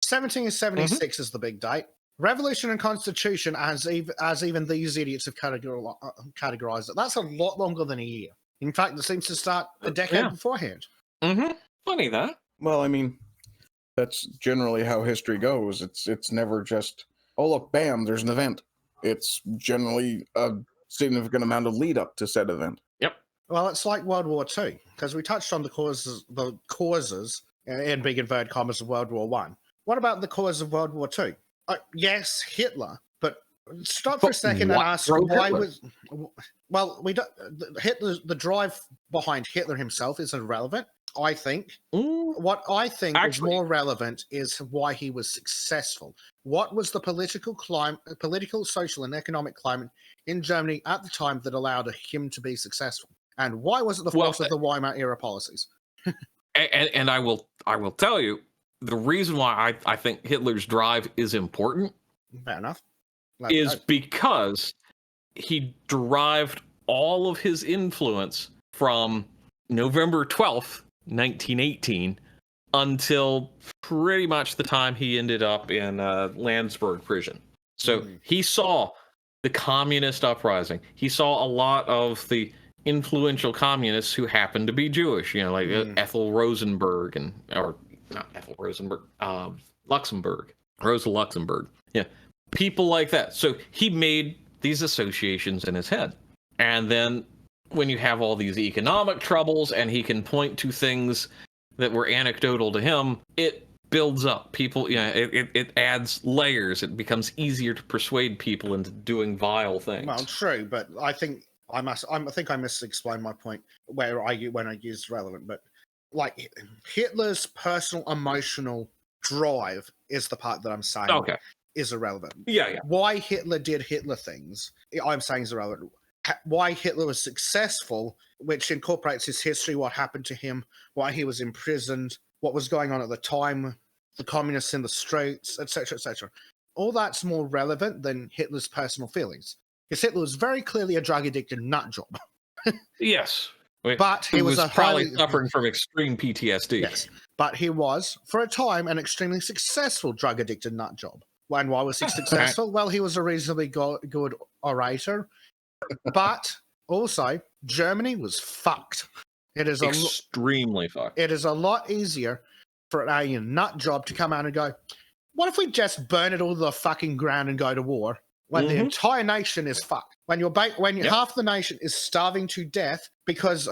1776 is the big date. Revolution and Constitution, as even these idiots have categorized it, that's a lot longer than a year. In fact, it seems to start a decade beforehand. Mm-hmm. Funny that. Well, I mean, that's generally how history goes. It's never just, oh look, bam, there's an event. It's generally a significant amount of lead up to said event. Yep. Well, it's like World War II, because we touched on the causes in big inverted commas of World War I. What about the cause of World War II? Yes, Hitler, but stop for a second and ask why was. Well, we don't. The drive behind Hitler himself is irrelevant. I think. What I think is more relevant is why he was successful. What was the political, social, and economic climate in Germany at the time that allowed him to be successful? And why was it the fault of the Weimar era policies? and I will tell you, the reason why I think Hitler's drive is important, fair enough, is because he derived all of his influence from November 12th, 1918, until pretty much the time he ended up in Landsberg prison. So he saw the communist uprising. He saw a lot of the influential communists who happened to be Jewish, like Ethel Rosenberg Luxemburg, Rosa Luxemburg. Yeah, people like that. So he made these associations in his head. And then when you have all these economic troubles and he can point to things that were anecdotal to him, it builds up people. It adds layers. It becomes easier to persuade people into doing vile things. Well, true, but I think I misexplained my point when I used relevant. But like Hitler's personal emotional drive is the part that I'm saying is irrelevant. Yeah. Why Hitler did Hitler things, I'm saying is irrelevant. Why Hitler was successful, which incorporates his history, what happened to him, why he was imprisoned, what was going on at the time, the communists in the streets, etc., etc. All that's more relevant than Hitler's personal feelings. Because Hitler was very clearly a drug-addicted nut job. Yes. But he was probably suffering from extreme PTSD. Yes. But he was, for a time, an extremely successful drug-addicted nut job. And why was he successful? Well, he was a reasonably good orator. But also, Germany was fucked. It is extremely fucked. It is a lot easier for an alien nut job to come out and go, what if we just burn it all to the fucking ground and go to war? When the entire nation is fucked. When half the nation is starving to death because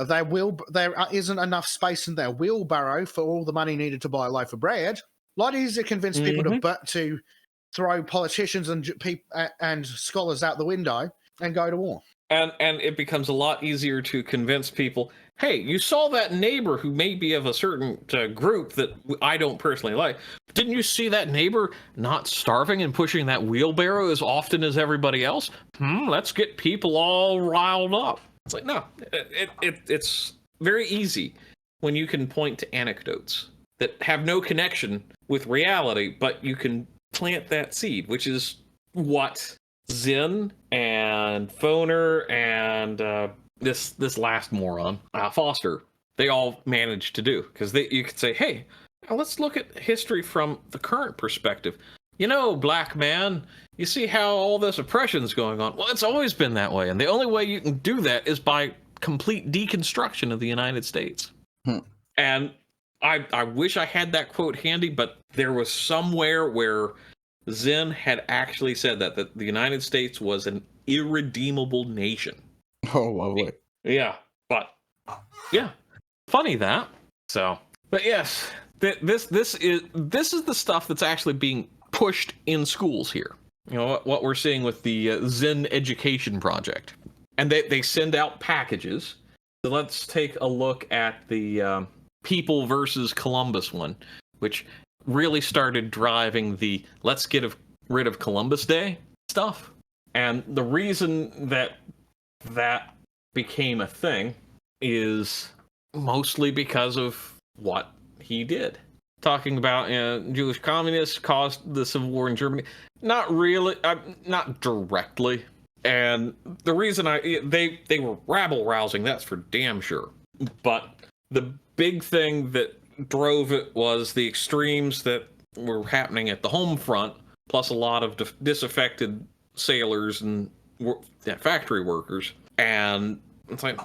there isn't enough space in their wheelbarrow for all the money needed to buy a loaf of bread. A lot easier to convince people to throw politicians and scholars out the window and go to war. And it becomes a lot easier to convince people, hey, you saw that neighbor who may be of a certain group that I don't personally like. Didn't you see that neighbor not starving and pushing that wheelbarrow as often as everybody else? Let's get people all riled up. It's like, no, it's very easy when you can point to anecdotes that have no connection with reality, but you can plant that seed, which is what Zinn and Foner and this last moron, Foster, they all managed to do. Because you could say, hey, let's look at history from the current perspective. You know, black man, you see how all this oppression's going on? Well, it's always been that way. And the only way you can do that is by complete deconstruction of the United States. And I wish I had that quote handy, but there was somewhere where Zinn had actually said that the United States was an irredeemable nation. Oh, lovely. Yeah, but yeah, funny that. So, but yes, this is the stuff that's actually being pushed in schools here. You know what we're seeing with the Zinn Education Project, and they send out packages. So let's take a look at the People versus Columbus one, which really started driving the let's get rid of Columbus Day stuff. And the reason that became a thing is mostly because of what he did. Talking about Jewish communists caused the Civil War in Germany. Not really, not directly. And the reason they were rabble rousing, that's for damn sure. But the big thing that drove it was the extremes that were happening at the home front, plus a lot of disaffected sailors and factory workers. And it's like,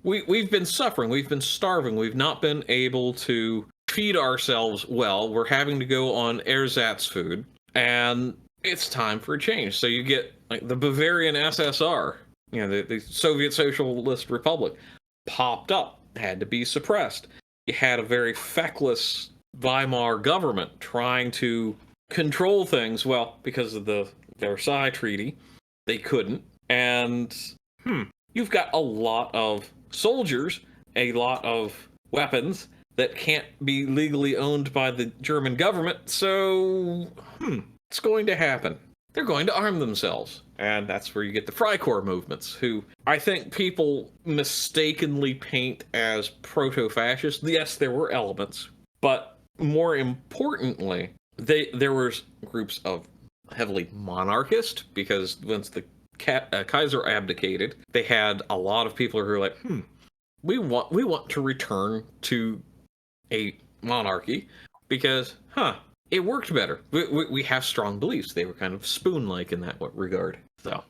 we've been suffering, we've been starving, we've not been able to feed ourselves well, we're having to go on ersatz food, and it's time for a change. So you get like the Bavarian SSR, the Soviet Socialist Republic, popped up, had to be suppressed. You had a very feckless Weimar government trying to control things. Well, because of the Versailles Treaty, they couldn't. And you've got a lot of soldiers, a lot of weapons that can't be legally owned by the German government. So, it's going to happen. They're going to arm themselves. And that's where you get the Freikorps movements, who I think people mistakenly paint as proto-fascist. Yes, there were elements, but more importantly, there were groups of heavily monarchist, because once the Kaiser abdicated, they had a lot of people who were like, we want to return to a monarchy because, it worked better. We have strong beliefs. They were kind of spoon-like in that regard. So,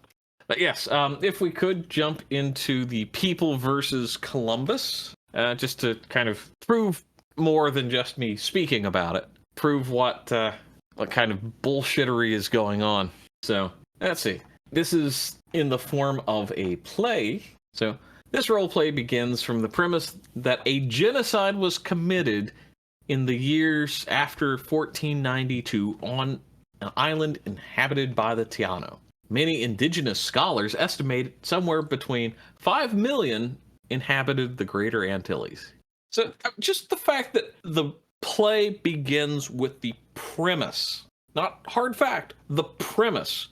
but yes, if we could jump into the People versus Columbus, just to kind of prove more than just me speaking about it, prove what kind of bullshittery is going on. So, let's see. This is in the form of a play. So, this role play begins from the premise that a genocide was committed in the years after 1492 on an island inhabited by the Taino. Many indigenous scholars estimate somewhere between 5 million inhabited the Greater Antilles. So just the fact that the play begins with the premise, not hard fact, the premise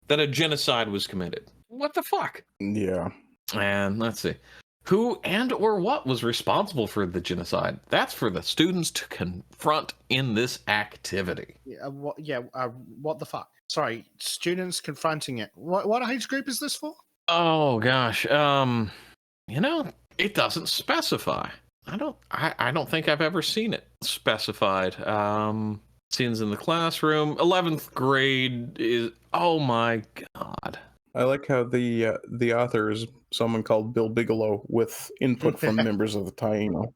that a genocide was committed. What the fuck? Yeah. And let's see. Who and or what was responsible for the genocide? That's for the students to confront in this activity. What the fuck? Sorry, students confronting it. What age group is this for? Oh gosh, it doesn't specify. I don't think I've ever seen it specified. Scenes in the classroom, 11th grade is. Oh my god. I like how the author is someone called Bill Bigelow with input from members of the Taino.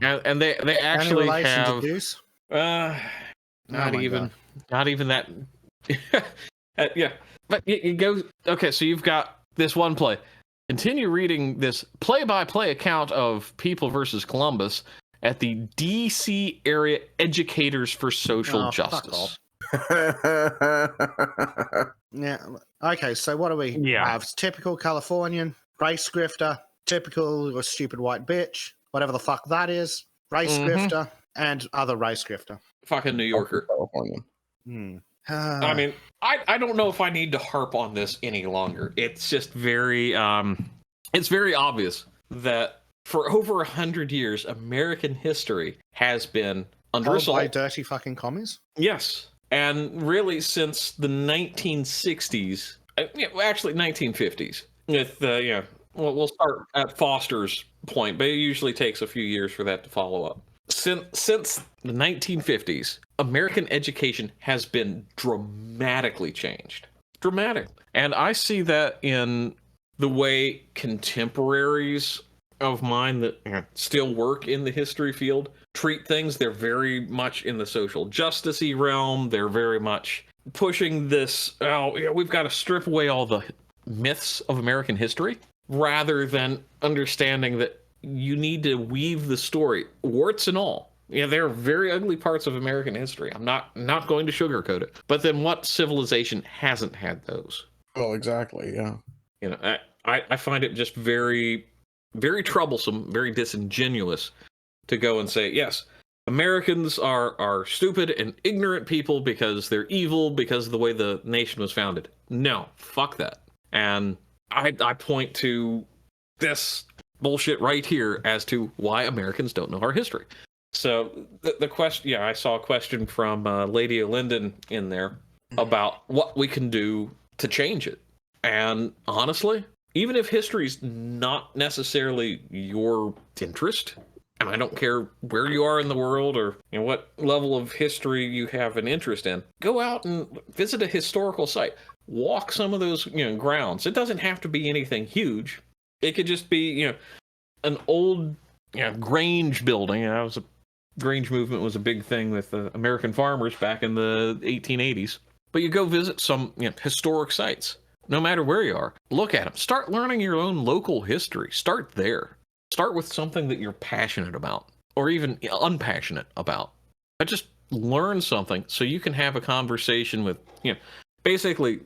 And they actually have not even that. Yeah, but it goes okay. So you've got this one play. Continue reading this play-by-play account of People versus Columbus at the D.C. Area Educators for Social Justice. Yeah. Okay. So what do we have? Typical Californian race grifter, typical or stupid white bitch, whatever the fuck that is, race grifter, and other race grifter. Fucking New Yorker. Californian. I mean, I don't know if I need to harp on this any longer. It's just very it's very obvious that for over 100 years, American history has been under assault by dirty fucking commies. Yes. And really, since the 1960s, actually 1950s, with we'll start at Foster's point, but it usually takes a few years for that to follow up. Since the 1950s, American education has been dramatically changed. Dramatic. And I see that in the way contemporaries of mine that still work in the history field treat things. They're very much in the social justice-y realm. They're very much pushing this, we've got to strip away all the myths of American history, rather than understanding that you need to weave the story, warts and all. Yeah, there are very ugly parts of American history. I'm not going to sugarcoat it. But then what civilization hasn't had those? Well, exactly, yeah. You know, I find it just very, very troublesome, very disingenuous to go and say, yes, Americans are stupid and ignorant people because they're evil because of the way the nation was founded. No, fuck that. And I point to this bullshit right here as to why Americans don't know our history. So the question, I saw a question from Lady Linden in there about what we can do to change it. And honestly, even if history's not necessarily your interest, and I don't care where you are in the world or what level of history you have an interest in, go out and visit a historical site. Walk some of those grounds. It doesn't have to be anything huge. It could just be an old Grange building. Grange movement was a big thing with American farmers back in the 1880s. But you go visit some historic sites. No matter where you are, look at them. Start learning your own local history. Start there. Start with something that you're passionate about, or even unpassionate about. But just learn something so you can have a conversation with, basically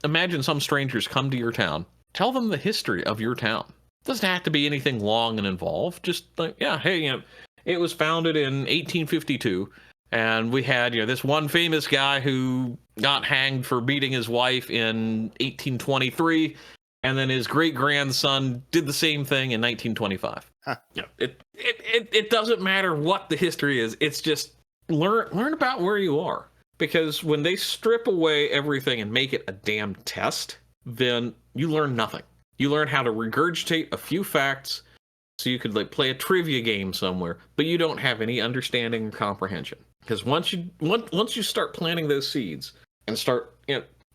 imagine some strangers come to your town. Tell them the history of your town. It doesn't have to be anything long and involved. Just like, hey, it was founded in 1852. And we had, this one famous guy who got hanged for beating his wife in 1823. And then his great-grandson did the same thing in 1925. Huh. It doesn't matter what the history is. It's just learn about where you are. Because when they strip away everything and make it a damn test, then you learn nothing. You learn how to regurgitate a few facts so you could play a trivia game somewhere, but you don't have any understanding or comprehension. Because once you start planting those seeds and start,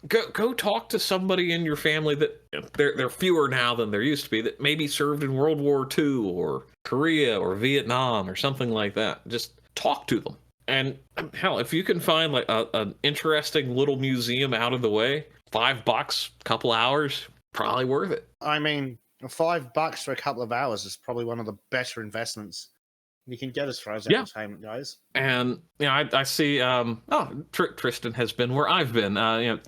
go talk to somebody in your family that they're fewer now than there used to be, that maybe served in World War II or Korea or Vietnam or something like that. Just talk to them. And hell, if you can find an interesting little museum out of the way, $5, couple hours, probably worth it. I mean, $5 for a couple of hours is probably one of the better investments you can get as far as entertainment goes. And I see. Tristan has been where I've been.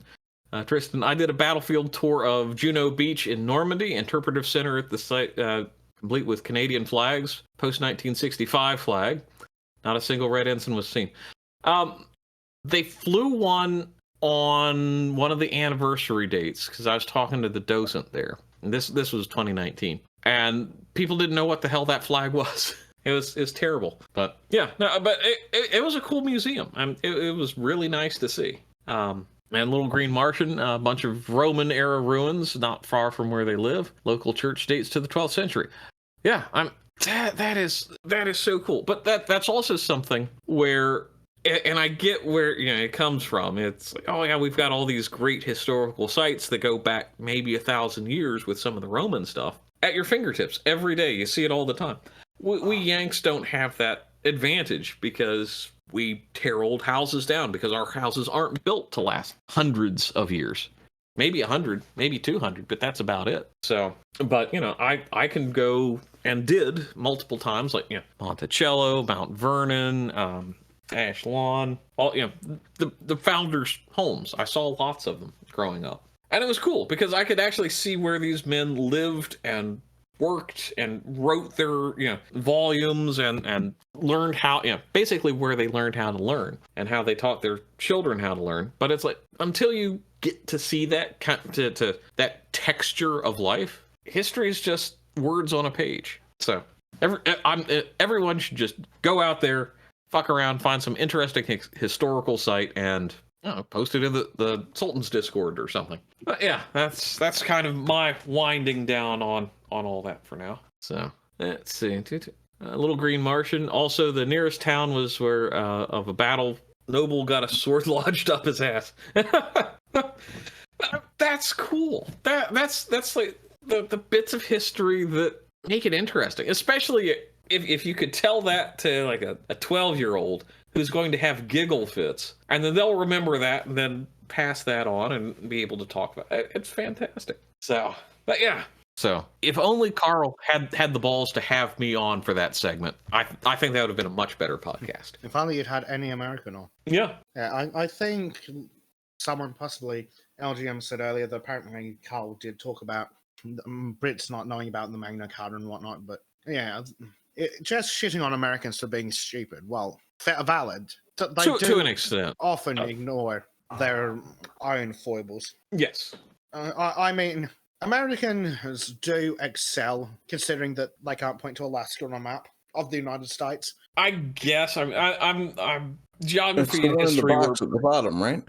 Tristan, I did a battlefield tour of Juno Beach in Normandy, interpretive center at the site, complete with Canadian flags, post 1965 flag. Not a single red ensign was seen. They flew one on one of the anniversary dates because I was talking to the docent there. And this was 2019, and people didn't know what the hell that flag was. It was terrible, but it was a cool museum. It was really nice to see. And Little Green Martian, a bunch of Roman era ruins not far from where they live. Local church dates to the 12th century. Yeah, that is so cool. But that's also something where, and I get where it comes from. It's like, we've got all these great historical sites that go back maybe 1,000 years with some of the Roman stuff at your fingertips every day. You see it all the time. we Yanks don't have that advantage because we tear old houses down because our houses aren't built to last hundreds of years. Maybe 100, maybe 200, but that's about it. So, but I can go and did multiple times, like Monticello, Mount Vernon, Ash Lawn, all the founders' homes. I saw lots of them growing up, and it was cool because I could actually see where these men lived and worked and wrote their volumes and learned how basically where they learned how to learn and how they taught their children how to learn. But it's like until you get to see that to that texture of life, history is just words on a page. So everyone should just go out there, fuck around, find some interesting historical site, and post it in the Sultan's Discord or something. But yeah, that's kind of my winding down on all that for now. So let's see. Little Green Martian. Also, the nearest town was where of a battle, noble got a sword lodged up his ass. That's cool. That's like the bits of history that make it interesting, especially if you could tell that to like a 12-year-old who's going to have giggle fits, and then they'll remember that and then pass that on and be able to talk about it. It's fantastic. So, but yeah. So if only Carl had the balls to have me on for that segment, I think that would have been a much better podcast. If only you'd had any American on. Yeah. Yeah, I think someone, possibly LGM, said earlier that apparently Carl did talk about Brits not knowing about the Magna Carta and whatnot, but yeah, just shitting on Americans for being stupid. Well, valid. They to an extent. Often ignore their own foibles. Yes. I mean, Americans do excel, considering that they can't point to Alaska on a map of the United States. I guess I'm geography and history. The box at the bottom, right?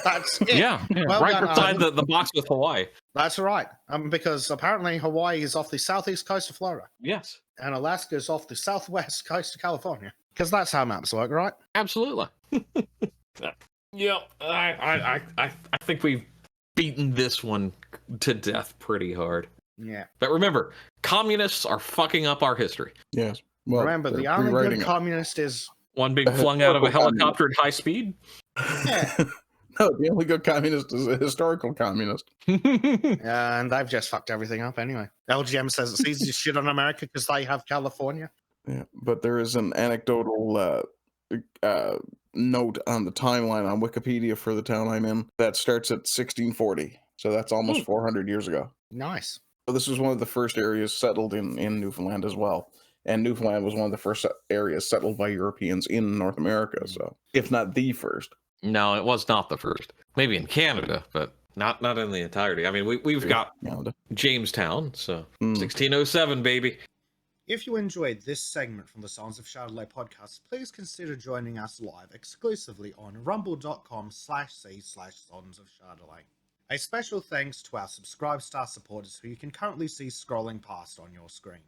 That's it. Yeah. Well right beside the box with Hawaii. That's right. Because apparently Hawaii is off the southeast coast of Florida. Yes. And Alaska is off the southwest coast of California. Because that's how maps work, right? Absolutely. Yeah. I think we've beaten this one to death pretty hard. Yeah. But remember, communists are fucking up our history. Yes. Well, remember, the only good communist is one being flung out of a helicopter at high speed. Yeah. No, the only good communist is a historical communist. And they've just fucked everything up anyway. LGM says it's easy to shit on America because they have California. Yeah, but there is an anecdotal note on the timeline on Wikipedia for the town I'm in that starts at 1640. So that's almost 400 years ago. Nice. So this was one of the first areas settled in Newfoundland as well. And Newfoundland was one of the first areas settled by Europeans in North America. So, if not the first. No, it was not the first. Maybe in Canada, but not in the entirety. I mean, we've got Canada. Jamestown, so 1607, baby. If you enjoyed this segment from the Sons of Chardonnay podcast, please consider joining us live exclusively on rumble.com/c/Sons of Chardonnay. A special thanks to our Subscribe Star supporters who you can currently see scrolling past on your screen.